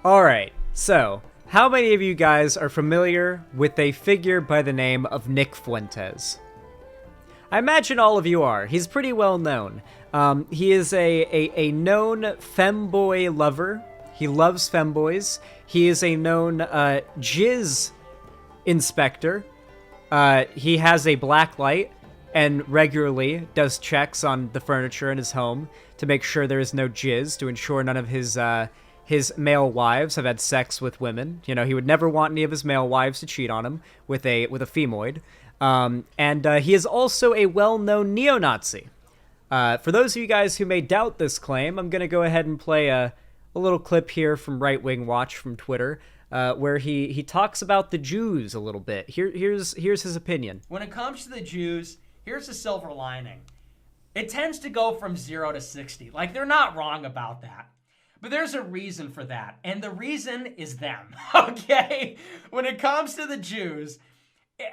Alright, so, how many of you guys are familiar with a figure by the name of Nick Fuentes? I imagine all of you are. He's pretty well known. He is a known femboy lover. He loves femboys. He is a known jizz inspector. He has a black light and regularly does checks on the furniture in his home to make sure there is no jizz, to ensure none of his male wives have had sex with women. You know, he would never want any of his male wives to cheat on him with a femoid. And he is also a well-known neo-Nazi. For those of you guys who may doubt this claim, I'm going to go ahead and play a little clip here from Right Wing Watch from Twitter, where he talks about the Jews a little bit. Here's his opinion. When it comes to the Jews, here's the silver lining. It tends to go from 0 to 60. Like, they're not wrong about that. But there's a reason for that. And the reason is them, okay? When it comes to the Jews,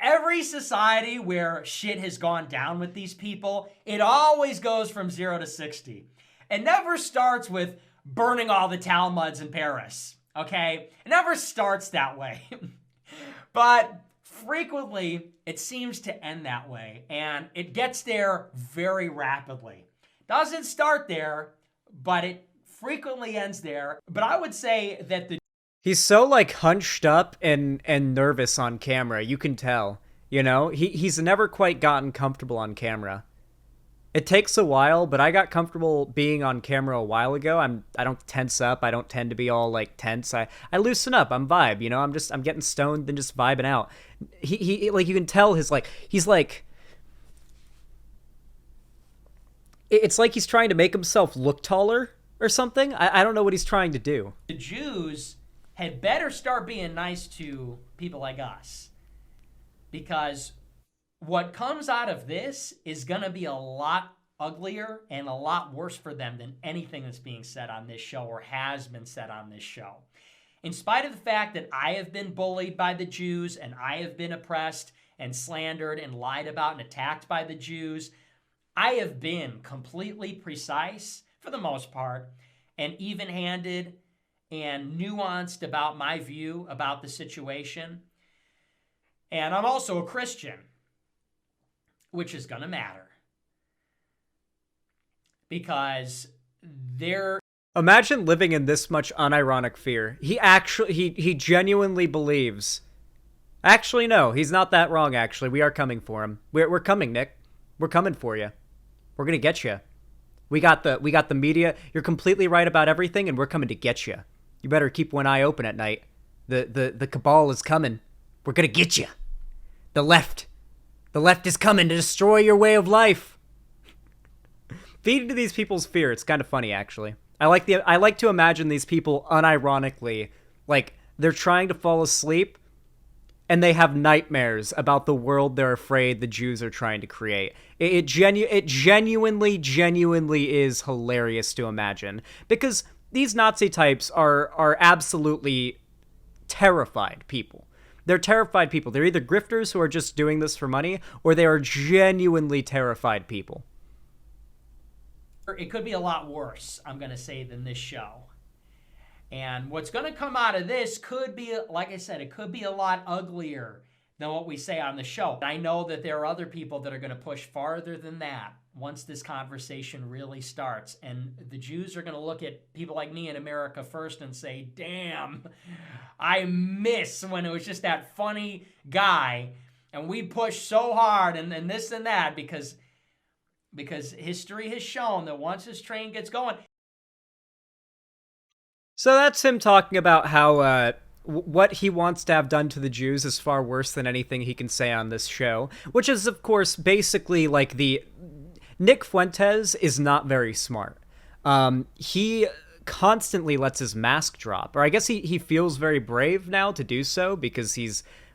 every society where shit has gone down with these people, it always goes from 0 to 60. It never starts with burning all the Talmuds in Paris, okay? It never starts that way. But frequently, it seems to end that way. And it gets there very rapidly. Doesn't start there, but it frequently ends there. But I would say that he's so, like, hunched up and nervous on camera. You can tell, you know? He's never quite gotten comfortable on camera. It takes a while, but I got comfortable being on camera a while ago. I don't tense up. I don't tend to be all, like, tense. I loosen up. I'm vibe, you know? I'm getting stoned and just vibing out. He like, you can tell he's like, it's like he's trying to make himself look taller or something. I don't know what he's trying to do. the Jews had better start being nice to people like us, because what comes out of this is going to be a lot uglier and a lot worse for them than anything that's being said on this show or has been said on this show. In spite of the fact that I have been bullied by the Jews and I have been oppressed and slandered and lied about and attacked by the Jews, I have been completely precise, for the most part, and even-handed and nuanced about my view about the situation. And I'm also a Christian, which is going to matter. Because they're... Imagine living in this much unironic fear. He genuinely believes... Actually, no, he's not that wrong, actually. We are coming for him. We're coming, Nick. We're coming for you. We're going to get you. We got the media. You're completely right about everything, and we're coming to get you. You better keep one eye open at night. The cabal is coming. We're going to get you. The left is coming to destroy your way of life. Feed into these people's fear. It's kind of funny, actually. I like to imagine these people unironically, like, they're trying to fall asleep, and they have nightmares about the world they're afraid the Jews are trying to create. It genuinely is hilarious to imagine, because these Nazi types are absolutely terrified people. They're terrified people. They're either grifters who are just doing this for money, or they are genuinely terrified people. It could be a lot worse, I'm going to say, than this show. And what's going to come out of this could be, like I said, it could be a lot uglier than what we say on the show. I know that there are other people that are going to push farther than that once this conversation really starts. And the Jews are going to look at people like me in America first and say, damn, I miss when it was just that funny guy and we pushed so hard and this and that, because history has shown that once this train gets going... So that's him talking about how what he wants to have done to the Jews is far worse than anything he can say on this show, which is, of course, basically like Nick Fuentes is not very smart. He constantly lets his mask drop, or I guess he feels very brave now to do so because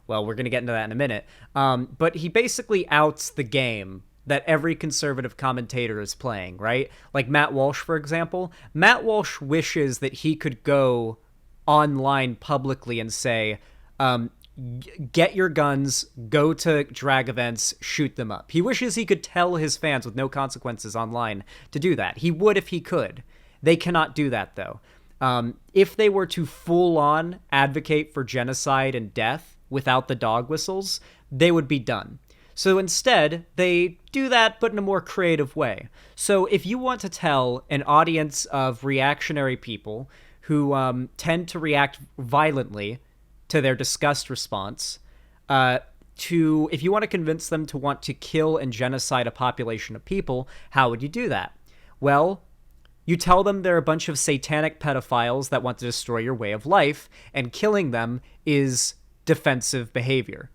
well, we're going to get into that in a minute. But he basically outs the game that every conservative commentator is playing, right? Like Matt Walsh, for example. Matt Walsh wishes that he could go online publicly and say, get your guns, go to drag events, shoot them up. He wishes he could tell his fans with no consequences online to do that. He would if he could. They cannot do that, though. If they were to full on advocate for genocide and death without the dog whistles, they would be done. So instead, they do that, but in a more creative way. So if you want to tell an audience of reactionary people who tend to react violently to their disgust response, if you want to convince them to want to kill and genocide a population of people, how would you do that? Well, you tell them they're a bunch of satanic pedophiles that want to destroy your way of life, and killing them is defensive behavior.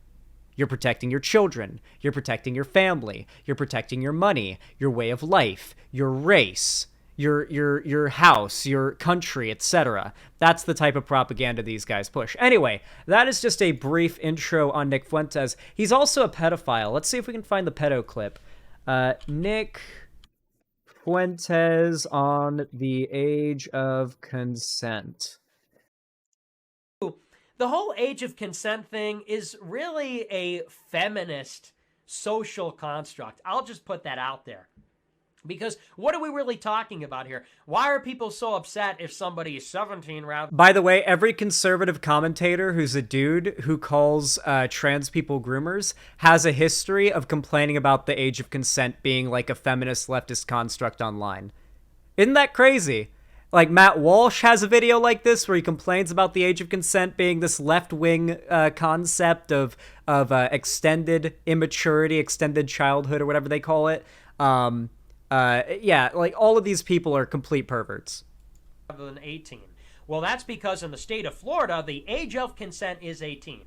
You're protecting your children, you're protecting your family, you're protecting your money, your way of life, your race, your house, your country, etc. That's the type of propaganda these guys push. Anyway, that is just a brief intro on Nick Fuentes. He's also a pedophile. Let's see if we can find the pedo clip. Nick Fuentes on the age of consent. The whole age of consent thing is really a feminist social construct. I'll just put that out there. Because what are we really talking about here? Why are people so upset if somebody is 17 rather? By the way, every conservative commentator who's a dude who calls trans people groomers has a history of complaining about the age of consent being like a feminist leftist construct online. Isn't that crazy? Like, Matt Walsh has a video like this where he complains about the age of consent being this left-wing concept of extended immaturity, extended childhood, or whatever they call it. Yeah, like, all of these people are complete perverts. Rather than 18. Well, that's because in the state of Florida, the age of consent is 18.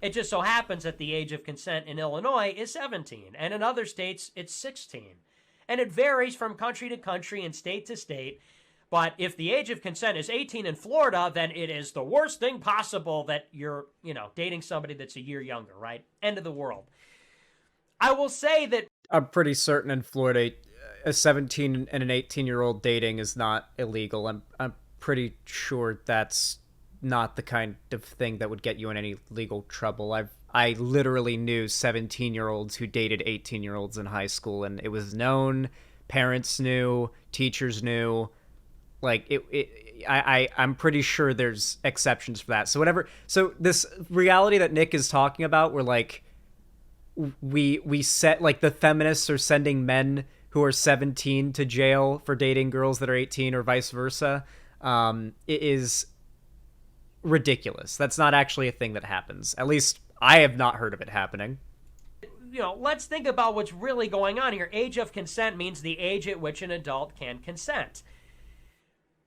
It just so happens that the age of consent in Illinois is 17, and in other states, it's 16. And it varies from country to country and state to state. But if the age of consent is 18 in Florida, then it is the worst thing possible that you're, dating somebody that's a year younger, right? End of the world. I will say that I'm pretty certain in Florida, a 17 and an 18-year-old dating is not illegal. I'm pretty sure that's not the kind of thing that would get you in any legal trouble. I literally knew 17-year-olds who dated 18-year-olds in high school, and it was known. Parents knew, teachers knew. Like, I'm pretty sure there's exceptions for that. So whatever. So this reality that Nick is talking about, where like we set, like, the feminists are sending men who are 17 to jail for dating girls that are 18 or vice versa, it is ridiculous. That's not actually a thing that happens. At least I have not heard of it happening. Let's think about what's really going on here. Age of consent means the age at which an adult can consent.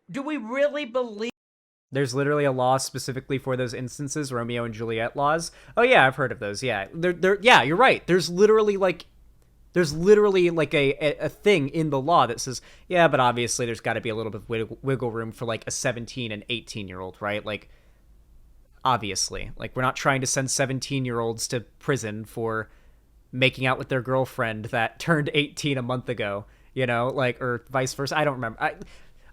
Do we really believe there's literally a law specifically for those instances, Romeo and Juliet laws? Oh yeah, I've heard of those. Yeah, yeah, you're right. There's literally like a thing in the law that says, yeah, but obviously there's got to be a little bit of wiggle room for like a 17 and 18-year-old, right? Like, obviously, like, we're not trying to send 17-year-olds to prison for making out with their girlfriend that turned 18 a month ago, like, or vice versa. I don't remember.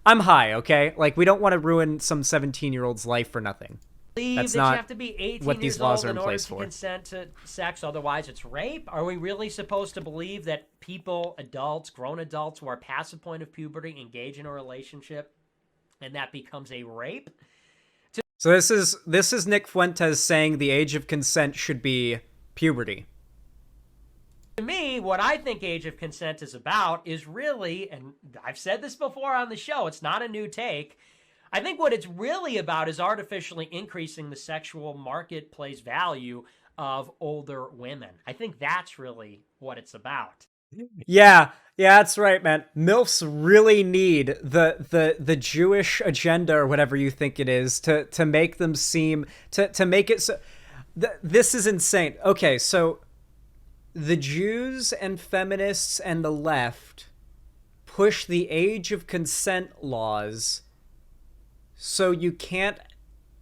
I'm high, okay? Like, we don't want to ruin some 17-year-old's life for nothing. That's not you have to be 18 what these years laws old are in place to for. Consent to sex, otherwise it's rape? Are we really supposed to believe that people, adults, grown adults who are past the point of puberty engage in a relationship and that becomes a rape? So this is Nick Fuentes saying the age of consent should be puberty. To me, what I think age of consent is about is really, and I've said this before on the show, it's not a new take. I think what it's really about is artificially increasing the sexual marketplace value of older women. I think that's really what it's about. Yeah, that's right, man. MILFs really need the Jewish agenda or whatever you think it is to make them seem, to make it so. This is insane. Okay, so the Jews and feminists and the left push the age of consent laws so you can't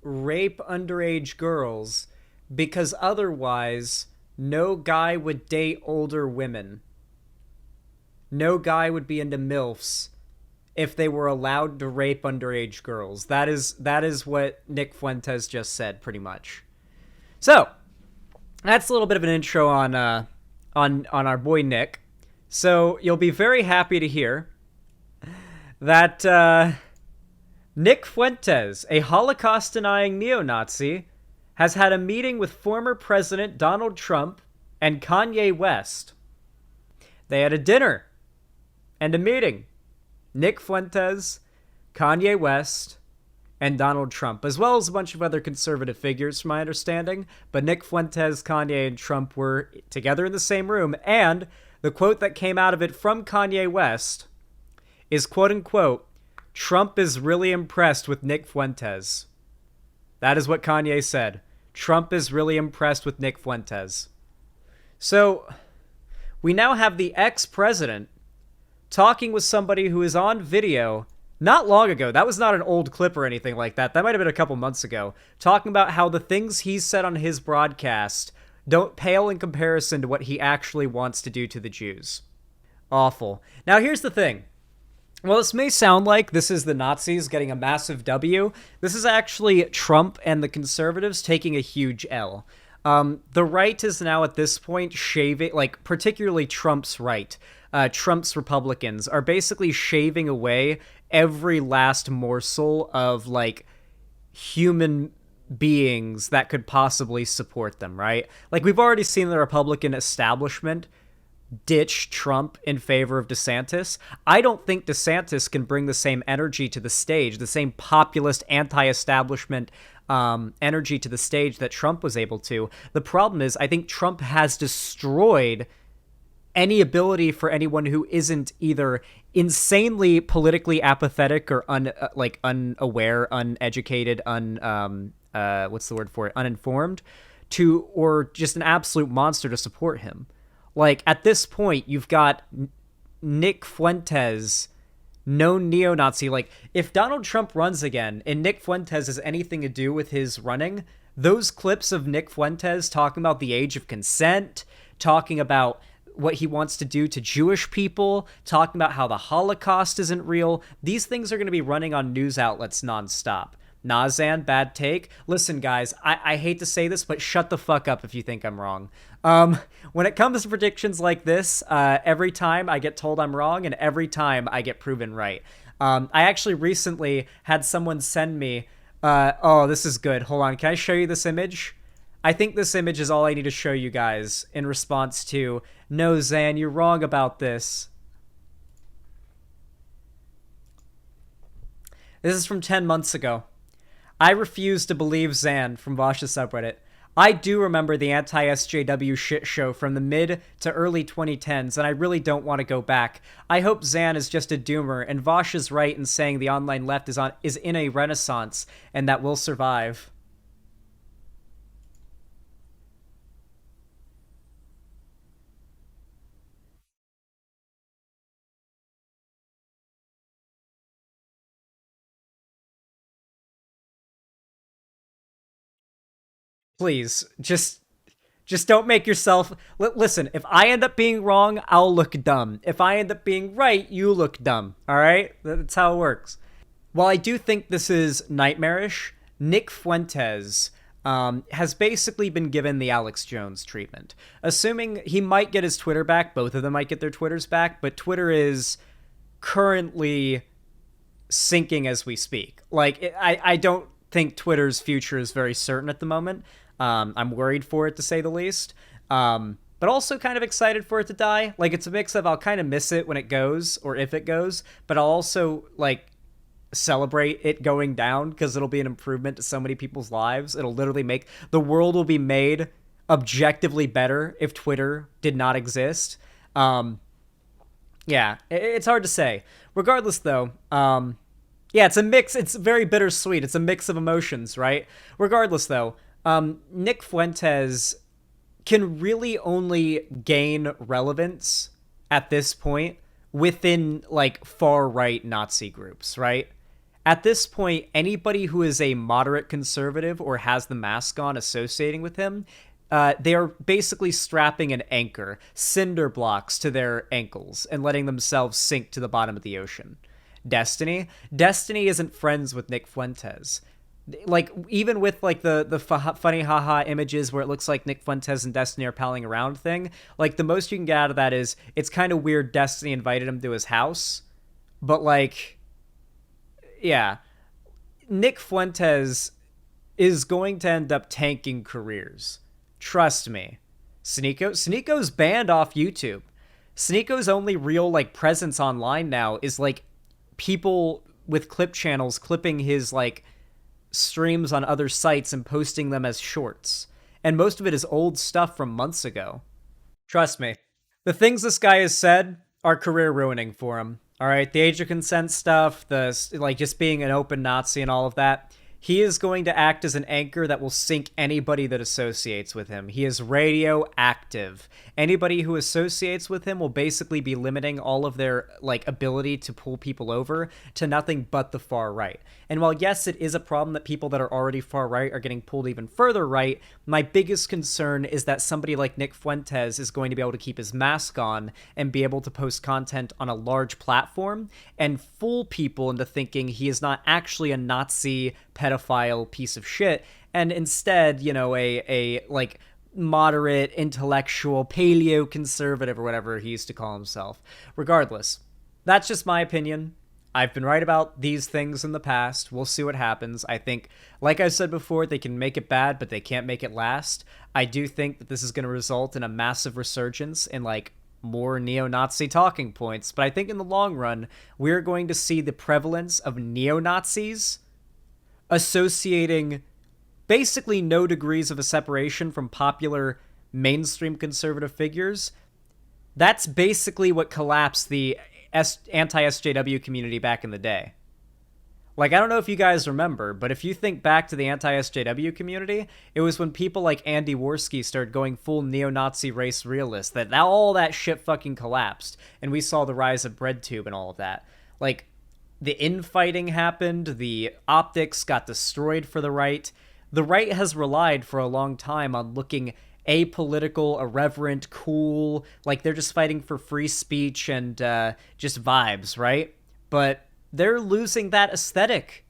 rape underage girls because otherwise no guy would date older women. No guy would be into MILFs if they were allowed to rape underage girls. That is what Nick Fuentes just said, pretty much. So, that's a little bit of an intro on our boy Nick. So, you'll be very happy to hear that Nick Fuentes, a Holocaust denying neo Nazi, has had a meeting with former President Donald Trump and Kanye West. They had a dinner and a meeting. Nick Fuentes, Kanye West, and Donald Trump, as well as a bunch of other conservative figures, from my understanding. But Nick Fuentes, Kanye, and Trump were together in the same room, and the quote that came out of it from Kanye West is, quote unquote, Trump is really impressed with Nick Fuentes. That is what Kanye said. Trump is really impressed with Nick Fuentes. So, we now have the ex-president talking with somebody who is on video not long ago. That was not an old clip or anything like that. That might have been a couple months ago. Talking about how the things he said on his broadcast don't pale in comparison to what he actually wants to do to the Jews. Awful. Now, here's the thing. Well, this may sound like this is the Nazis getting a massive W. This is actually Trump and the conservatives taking a huge L. The right is now at this point shaving, like particularly Trump's right, Trump's Republicans are basically shaving away every last morsel of like human beings that could possibly support them, right? Like we've already seen the Republican establishment ditch Trump in favor of DeSantis. I don't think DeSantis can bring the same energy to the stage, the same populist anti-establishment energy to the stage that Trump was able to. The problem is I think Trump has destroyed any ability for anyone who isn't either insanely politically apathetic or unaware, uneducated, what's the word for it? Uninformed, to, or just an absolute monster to support him. Like, at this point, you've got Nick Fuentes, known neo-Nazi. Like, if Donald Trump runs again and Nick Fuentes has anything to do with his running, those clips of Nick Fuentes talking about the age of consent, talking about what he wants to do to Jewish people, talking about how the Holocaust isn't real, these things are going to be running on news outlets nonstop. Nazan, bad take. Listen, guys, I hate to say this, but shut the fuck up if you think I'm wrong. When it comes to predictions like this, every time I get told I'm wrong, and every time I get proven right. I actually recently had someone send me, oh, this is good. Hold on, can I show you this image? I think this image is all I need to show you guys in response to, no, Zan, you're wrong about this. This is from 10 months ago. I refuse to believe Zan from Vosh's subreddit. I do remember the anti-SJW shit show from the mid to early 2010s, and I really don't want to go back. I hope Zan is just a doomer, and Vosh is right in saying the online left is in a renaissance, and that will survive. Please, just don't make yourself... Listen, if I end up being wrong, I'll look dumb. If I end up being right, you look dumb. All right? That's how it works. While I do think this is nightmarish, Nick Fuentes has basically been given the Alex Jones treatment. Assuming he might get his Twitter back, both of them might get their Twitters back, but Twitter is currently sinking as we speak. Like, I don't think Twitter's future is very certain at the moment. I'm worried for it, to say the least. But also kind of excited for it to die. Like, it's a mix of I'll kind of miss it when it goes, or if it goes, but I'll also, like, celebrate it going down because it'll be an improvement to so many people's lives. It'll literally make... The world will be made objectively better if Twitter did not exist. Yeah, it's hard to say. Regardless, though, yeah, it's a mix. It's very bittersweet. It's a mix of emotions, right? Regardless, though, Nick Fuentes can really only gain relevance at this point within, like, far-right Nazi groups, right? At this point, anybody who is a moderate conservative or has the mask on associating with him, they are basically strapping an anchor, cinder blocks, to their ankles and letting themselves sink to the bottom of the ocean. Destiny isn't friends with Nick Fuentes. Like, even with, like, the funny haha images where it looks like Nick Fuentes and Destiny are palling around thing, like, the most you can get out of that is it's kind of weird Destiny invited him to his house, but, like, yeah, Nick Fuentes is going to end up tanking careers. Trust me. Sneako's banned off YouTube. Sneako's only real like presence online now is like people with clip channels clipping his like streams on other sites and posting them as shorts. And most of it is old stuff from months ago. Trust me. The things this guy has said are career ruining for him. All right, the age of consent stuff, the like just being an open Nazi and all of that. He is going to act as an anchor that will sink anybody that associates with him. He is radioactive. Anybody who associates with him will basically be limiting all of their like ability to pull people over to nothing but the far right. And while yes, it is a problem that people that are already far right are getting pulled even further right, my biggest concern is that somebody like Nick Fuentes is going to be able to keep his mask on and be able to post content on a large platform and fool people into thinking he is not actually a Nazi pedophile piece of shit, and instead, you know, a like moderate intellectual paleo conservative or whatever he used to call himself. Regardless, that's just my opinion. I've been right about these things in the past. We'll see what happens. I think, like I said before, they can make it bad, but they can't make it last. I do think that this is going to result in a massive resurgence in like more neo-Nazi talking points, but I think in the long run, we're going to see the prevalence of neo-Nazis associating basically no degrees of a separation from popular mainstream conservative figures. That's basically what collapsed the anti-SJW community back in the day. Like, I don't know if you guys remember, but if you think back to the anti-SJW community, it was when people like Andy Worski started going full neo-Nazi race realist that all that shit fucking collapsed, and we saw the rise of BreadTube and all of that. Like, the infighting happened, the optics got destroyed for the right. The right has relied for a long time on looking apolitical, irreverent, cool, like they're just fighting for free speech and just vibes, right? But they're losing that aesthetic.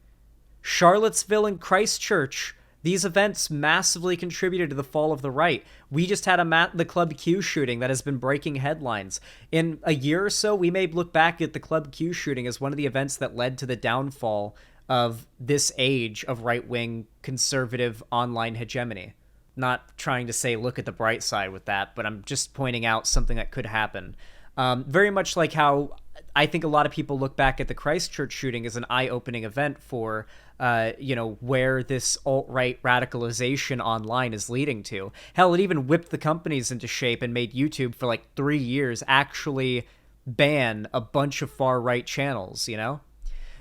Charlottesville and Christchurch, these events massively contributed to the fall of the right. We just had the Club Q shooting that has been breaking headlines. In a year or so, we may look back at the Club Q shooting as one of the events that led to the downfall of this age of right-wing conservative online hegemony. Not trying to say look at the bright side with that, but I'm just pointing out something that could happen. Very much like how I think a lot of people look back at the Christchurch shooting as an eye-opening event for, where this alt-right radicalization online is leading to. Hell, it even whipped the companies into shape and made YouTube for like 3 years actually ban a bunch of far-right channels, you know?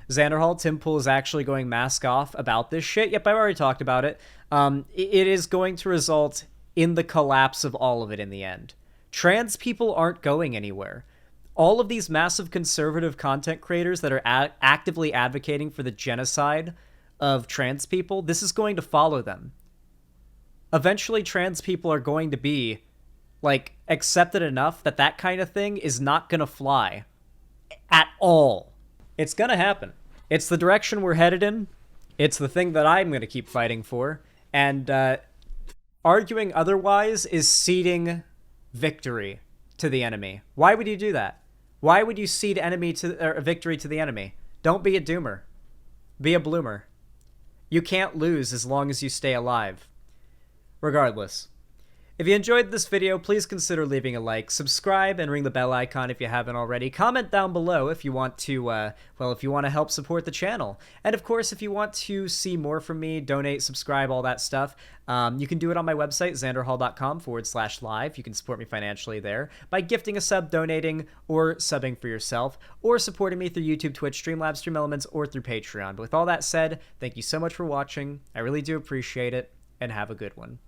Xanderhall, Tim Pool is actually going mask off about this shit. Yep, I've already talked about it. It is going to result in the collapse of all of it in the end. Trans people aren't going anywhere. All of these massive conservative content creators that are actively advocating for the genocide of trans people, this is going to follow them. Eventually, trans people are going to be, like, accepted enough that that kind of thing is not going to fly. At all. It's going to happen. It's the direction we're headed in. It's the thing that I'm going to keep fighting for. And arguing otherwise is ceding victory to the enemy. Why would you do that? Why would you cede victory to the enemy? Don't be a doomer. Be a bloomer. You can't lose as long as you stay alive. Regardless. If you enjoyed this video, please consider leaving a like, subscribe, and ring the bell icon if you haven't already. Comment down below if you want to, if you want to help support the channel. And of course, if you want to see more from me, donate, subscribe, all that stuff, you can do it on my website, xanderhall.com/live. You can support me financially there by gifting a sub, donating, or subbing for yourself, or supporting me through YouTube, Twitch, Streamlabs, Stream Elements, or through Patreon. But with all that said, thank you so much for watching. I really do appreciate it, and have a good one.